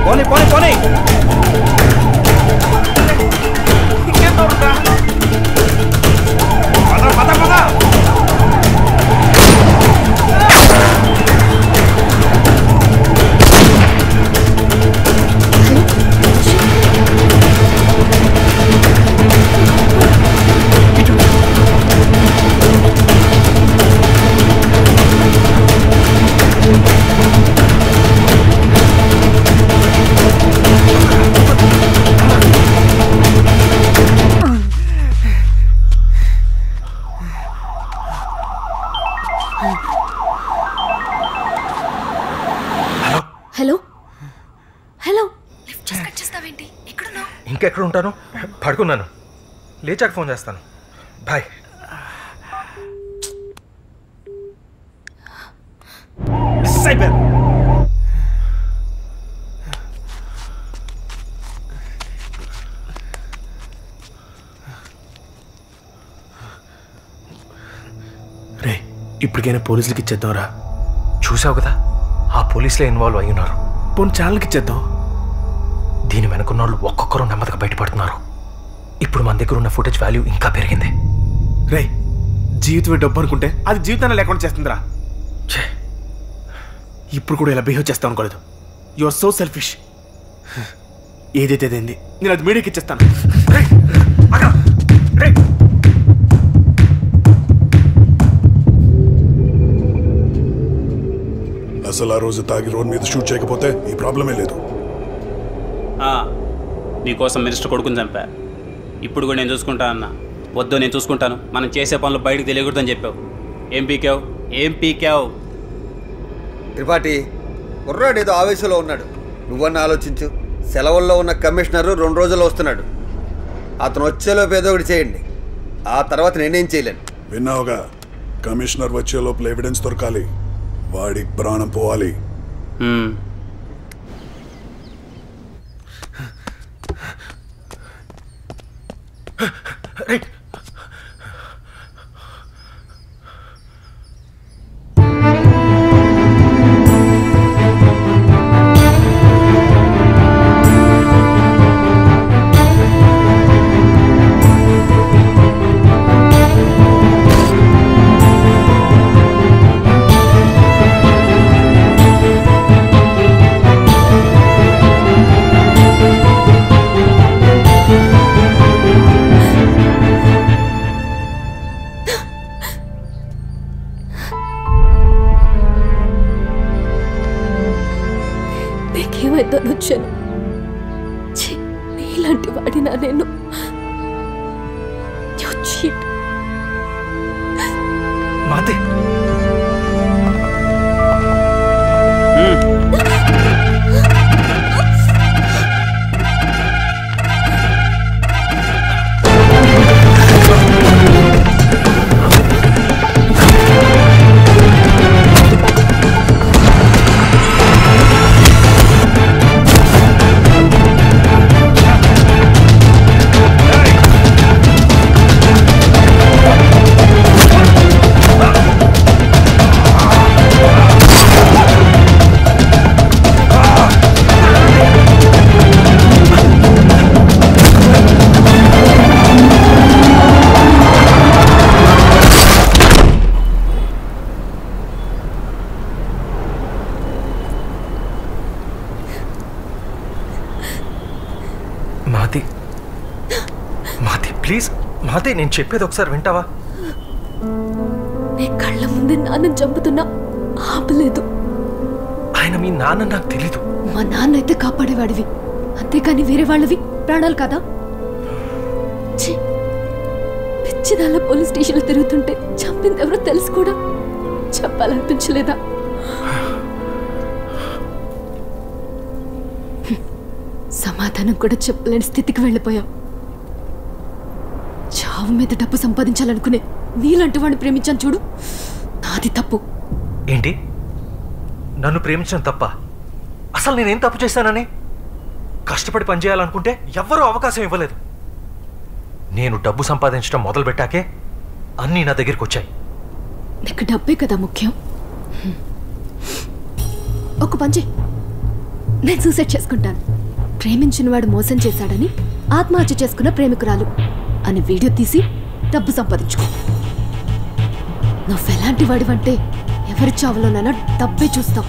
పోనీ పోనీ పోనీ ఇంకేం దొరుకుతా పద పద పద హలో హలో లిఫ్ట్ చేసి కట్ చేస్తావేంటి? ఎక్కడున్నావు? ఇంకెక్కడ ఉంటాను, పడుకున్నాను. లేచాక ఫోన్ చేస్తాను. బాయ్. రే, ఇప్పటికైనా పోలీసులకి ఇచ్చేద్దాంరా. చూసావు కదా, ఆ పోలీసులే ఇన్వాల్వ్ అయి ఉన్నారు. పోనీ ఛానల్కి ఇచ్చేద్దాం. దీని వెనుకున్న వాళ్ళు ఒక్కొక్కరు నెమ్మదిగా బయటపడుతున్నారు. ఇప్పుడు మన దగ్గర ఉన్న ఫుటేజ్ వాల్యూ ఇంకా పెరిగింది. రే, జీవితమే డబ్బు అనుకుంటే అది జీవితాన్ని లేకుండా చేస్తుందిరా. ఇప్పుడు కూడా ఇలా బిహేవ్ చేస్తాను అనుకోలేదు. You are so selfish. ఏదైతే అదేంది, నేను అది మీడియాకి ఇచ్చేస్తాను. అసలు ఆ రోజు తాగి రోడ్ మీద షూట్ చేయకపోతే ఈ ప్రాబ్లమే లేదు. నీకోసం మినిస్టర్ కొడుకుని చంపా. ఇప్పుడు కూడా నేను చూసుకుంటా అన్నా. వద్దు, నేను చూసుకుంటాను. మనం చేసే పనులు బయటకు తెలియకూడదని చెప్పావు. ఏం పీకావు? త్రిపాఠి, కుర్రాడు ఏదో ఆవేశంలో ఉన్నాడు. నువ్వన్నా ఆలోచించు. సెలవుల్లో ఉన్న కమిషనరు 2 రోజుల్లో వస్తున్నాడు. అతను వచ్చేలోపు ఏదో ఒకటి చేయండి. ఆ తర్వాత నేనేం చేయలేను. విన్నావుగా, కమిషనర్ వచ్చేలోపు ఎవిడెన్స్ దొరకాలి. వాడి ప్రాణం పోవాలి. నేను. You cheat. మాతే ప్లీజ్ మాతే, నేను చెప్పేది ఒకసారి వింటావా? నీ కళ్ళ ముందే నాన్నని చంపుతున్నా ఆపలేదు. ఆయన మీ నాన్న నాకు తెలీదు. మా నాన్న అయితే కాపాడేవాడివి, అంతేకాని వేరే వాళ్ళవి ప్రాణాలు కదా. పిచ్చిదాళ్ళ పోలీస్ స్టేషన్లో తిరుగుతుంటే చంపింది ఎవరో తెలుసు కూడా చెప్పాలనిపించలేదా? సమాధానం కూడా చెప్పలేని స్థితికి వెళ్ళిపోయావు. చావు మీద డబ్బు సంపాదించాలనుకునే నీలాంటి వాడిని ప్రేమించాను చూడు, నాది తప్పు. ఏంటి? నన్ను ప్రేమించడం తప్ప? అసలు నేనేం తప్పు చేశానని? కష్టపడి పనిచేయాలనుకుంటే ఎవ్వరూ అవకాశం ఇవ్వలేదు. నేను డబ్బు సంపాదించడం మొదలు పెట్టాకే అన్నీ నా దగ్గరికి వచ్చాయి. నీకు డబ్బే కదా ముఖ్యం. ఒక పంచే, నేను సూసైడ్ చేసుకుంటాను. ప్రేమించిన వాడు మోసం చేశాడని ఆత్మహత్య చేసుకున్న ప్రేమికురాలు అని వీడియో తీసి డబ్బు సంపాదించుకో. నువ్వెలాంటి వాడివంటే ఎవరి చావులోనైనా డబ్బే చూస్తావు,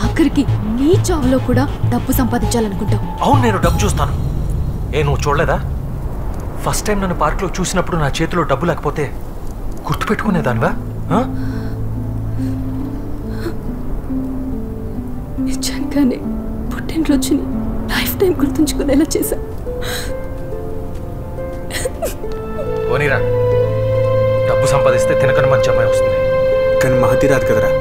ఆఖరికి నీ చావులో కూడా డబ్బు సంపాదించాలనుకుంటావు. అవును, నేను డబ్బు చూస్తాను. నువ్వు చూడలేదా? ఫస్ట్ టైం నన్ను పార్క్లో చూసినప్పుడు నా చేతిలో డబ్బు లేకపోతే గుర్తుపెట్టుకునేదానివా? నిజంగానే పుట్టినరోజుని లైఫ్ టైం గుర్తుంచుకునేలా చేశా. పోనీరా, డబ్బు సంపాదిస్తే తినకని మంచి అమ్మాయి వస్తుంది. కానీ మహతి రాదు కదరా.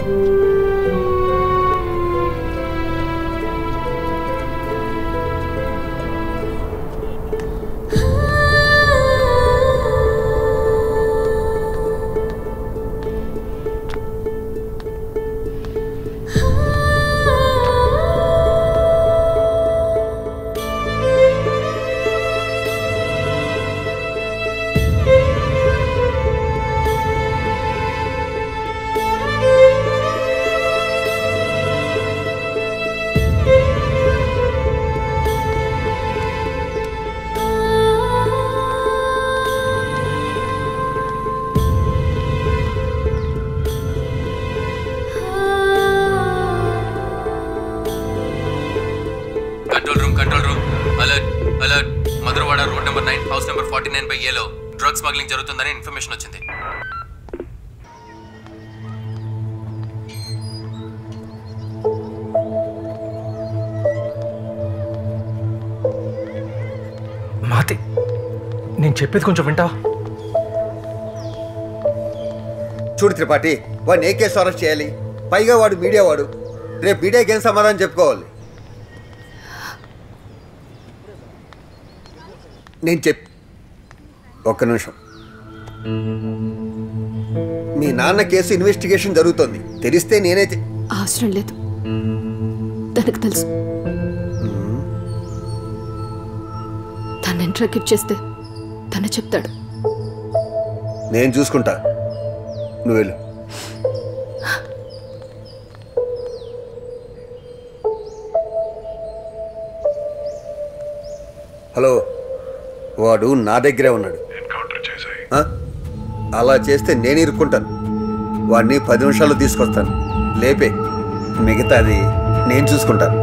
Madhurawada road number 9 house number 49/A లో డ్రగ్ స్మగ్లింగ్ జరుగుతుందని ఇన్ఫర్మేషన్ వచ్చింది. మాతి, నేను చెప్పేది కొంచెం వింటావా? చూడు త్రిపాఠి, వాడిని ఏ కేసు అరెస్ట్ చేయాలి? పైగా వాడు మీడియా వాడు. రేపు మీడియాకి ఏం సమాధానం చెప్పుకోవాలి? నేను ఒక్క నిమిషం. మీ నాన్న కేసు ఇన్వెస్టిగేషన్ జరుగుతుంది, తెలిస్తే నేనైతే అవసరం లేదు, తనకు తెలుసు. తను ఇంట్రాక్ట్ చేస్తే తనే చెప్తాడు. నేను చూసుకుంటా, నువ్వు వెళ్ళు. హలో, వాడు నా దగ్గరే ఉన్నాడు. అలా చేస్తే నేను ఇరుక్కుంటాను. వాడిని 10 నిమిషాల్లో తీసుకొస్తాను. లేపే, మిగతాది నేను చూసుకుంటాను.